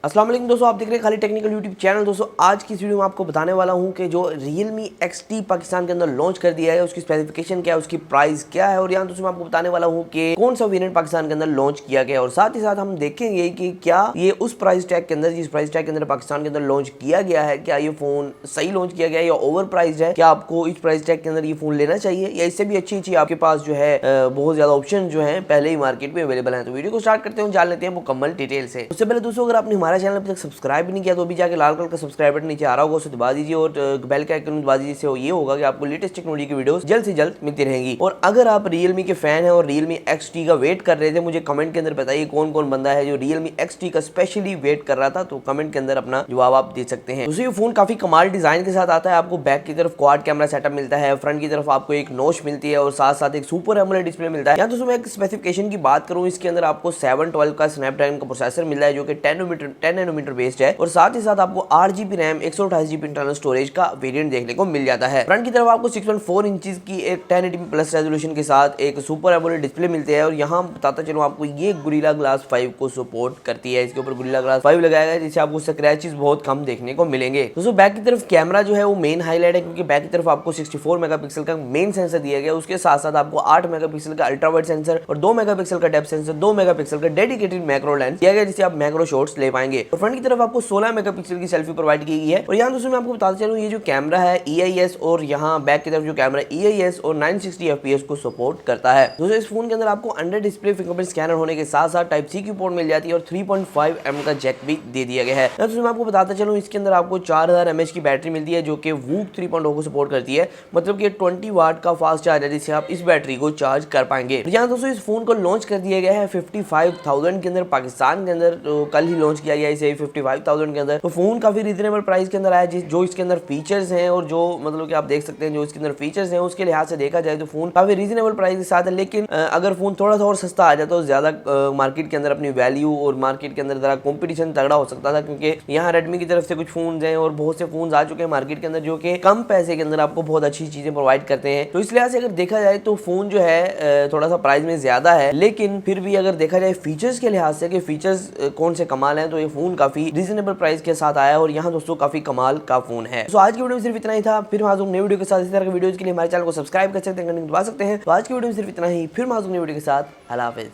अस्सलाम वालेकुम दोस्तों, आप देख रहे हैं खाली टेक्निकल यूट्यूब चैनल। दोस्तों आज की इस वीडियो में आपको बताने वाला हूं कि जो Realme XT पाकिस्तान के अंदर लॉन्च कर दिया है उसकी स्पेसिफिकेशन क्या है, उसकी प्राइस क्या है, और यहाँ दोस्तों मैं आपको बताने वाला हूं कि कौन सा वेरिएंट पाकिस्तान के अंदर लॉन्च किया गया है। और साथ ही साथ हम देखेंगे कि क्या ये उस प्राइस टैग के अंदर, जिस प्राइस टैग के अंदर पाकिस्तान के अंदर लॉन्च किया गया है, क्या ये फोन सही लॉन्च किया गया है या ओवर प्राइस है, क्या आपको इस प्राइस टैग के अंदर ये फोन लेना चाहिए या इससे भी अच्छी आपके पास जो है बहुत ज्यादा ऑप्शन जो है पहले ही मार्केट में अवेलेबल है। तो वीडियो को स्टार्ट करते हैं, जान लेते हैं मुकम्मल डिटेल से। उससे पहले दोस्तों अगर आपने हमारा चैनल अभी तक सब्सक्राइब भी नहीं किया तो अभी जाके लाल कलर का सब्सक्राइब बटन नीचे आ रहा होगा, उसे दबा दीजिए और बेल का आइकन दबा दीजिए। से ये होगा कि आपको लेटेस्ट टेक्नोलॉजी की वीडियोस जल्द से जल्द मिलती रहेंगी। और अगर आप Realme के फैन हैं और Realme XT का वेट कर रहे थे, मुझे कमेंट के अंदर बताइए कौन कौन बंदा है जो Realme XT का स्पेशली वेट कर रहा था, तो कमेंट के अंदर अपना जवाब आप दे सकते हैं। दूसरी, ये फोन काफी कमाल डिजाइन के साथ आता है। आपको बैक की तरफ क्वाड कैमरा सेटअप मिलता है, फ्रंट की तरफ आपको एक नॉच मिलती है और साथ साथ एक सुपर एमोलेड डिस्प्ले मिलता है। यहाँ दोस्तों मैं एक स्पेसिफिकेशन की बात करूँ, इसके अंदर आपको 712 का स्नैपड्रैगन का प्रोसेसर मिला है जो कि 10 नैनोमीटर बेस्ड है, और साथ ही साथ आपको 8GB RAM 128GB internal storage का वेरिएंट देखने को मिल जाता है। फ्रंट की तरफ आपको 6.4 इंचेस की एक 1080p प्लस रेजोल्यूशन के साथ एक सुपर एमोलेड डिस्प्ले मिलती है। और यहाँ बताता चलो आपको ये Gorilla Glass 5 को सपोर्ट करती है। इसके ऊपर Gorilla Glass 5 लगाया गया है जिससे आपको स्क्रैचेस बहुत कम देखने को मिलेंगे। दोस्तों बैक की तरफ कैमरा जो है वो मेन हाईलाइट है, क्योंकि बैक की तरफ आपको 64 मेगापिक्सल का मेन सेंसर दिया गया है। उसके साथ साथ आपको 8 मेगापिक्सल का अल्ट्रा वाइड सेंसर और 2 मेगापिक्सल का डेप्थ सेंसर, 2 मेगापिक्सल का डेडिकेटेड मैक्रो लेंस दिया गया जिससे आप मैक्रो शॉट्स ले पाएंगे। और फ्रंट की तरफ आपको 16 मेगापिक्सल की सेल्फी प्रोवाइड की गई है। और यहाँ दोस्तों मैं आपको बताता चलूं, ये जो कैमरा है EIS और यहाँ बैक की तरफ जो कैमरा EIS और 960 FPS को सपोर्ट करता है। दोस्तों इस फोन के अंदर आपको अंडर डिस्प्ले फिंगरप्रिंट स्कैनर होने के साथ साथ टाइप C की पोर्ट मिल जाती है और 3.5mm का जैक भी दे दिया गया है। दोस्तों मैं आपको बताता चलूं, इसके अंदर आपको 4000 mAh की बैटरी मिलती है जो कि WHOOP 3.0 को सपोर्ट करती है, मतलब कि 20 वाट का फास्ट चार्जर जिससे आप इस बैटरी को चार्ज कर पाएंगे। यहाँ दोस्तों इस फोन को लॉन्च कर दिया गया है 55,000 के अंदर पाकिस्तान के अंदर, तो कल ही लॉन्च किया गया इसे 55,000 के अंदर। तो फोन काफी रीजनेबल प्राइस के अंदर आया। जो इसके अंदर फीचर्स हैं और जो मतलब कि आप देख सकते हैं जो इसके अंदर फीचर्स हैं उसके लिहाज से देखा जाए तो फोन काफी रीजनेबल प्राइस के साथ है। लेकिन अगर फोन थोड़ा सा और सस्ता आ जाता तो ज्यादा मार्केट के अंदर अपनी वैल्यू और मार्केट के अंदर जरा कंपटीशन तगड़ा हो सकता था, क्योंकि यहाँ रेडमी की तरफ से कुछ फोन हैं और बहुत से फोन आ चुके हैं मार्केट के अंदर जो कि कम पैसे के अंदर आपको बहुत अच्छी चीजें प्रोवाइड करते हैं। तो इस लिहाज से अगर देखा जाए तो फोन जो है थोड़ा सा प्राइस में ज्यादा है, लेकिन फिर भी अगर देखा जाए फीचर्स के लिहाज से कि फीचर्स कौन से कमाल है, तो ये फोन काफी रीजनेबल प्राइस के साथ आया और यहाँ दोस्तों काफी कमाल का फोन है। तो आज की वीडियो में सिर्फ इतना ही था। फिर माजूम नई वीडियो के साथ इस तरह के वीडियोस के लिए हमारे चैनल को सब्सक्राइब कर सकते हैं, घंटी दबा सकते हैं। तो आज की वीडियो में सिर्फ इतना ही, फिर माजूम नई वीडियो के साथ। अल्लाह हाफिज़।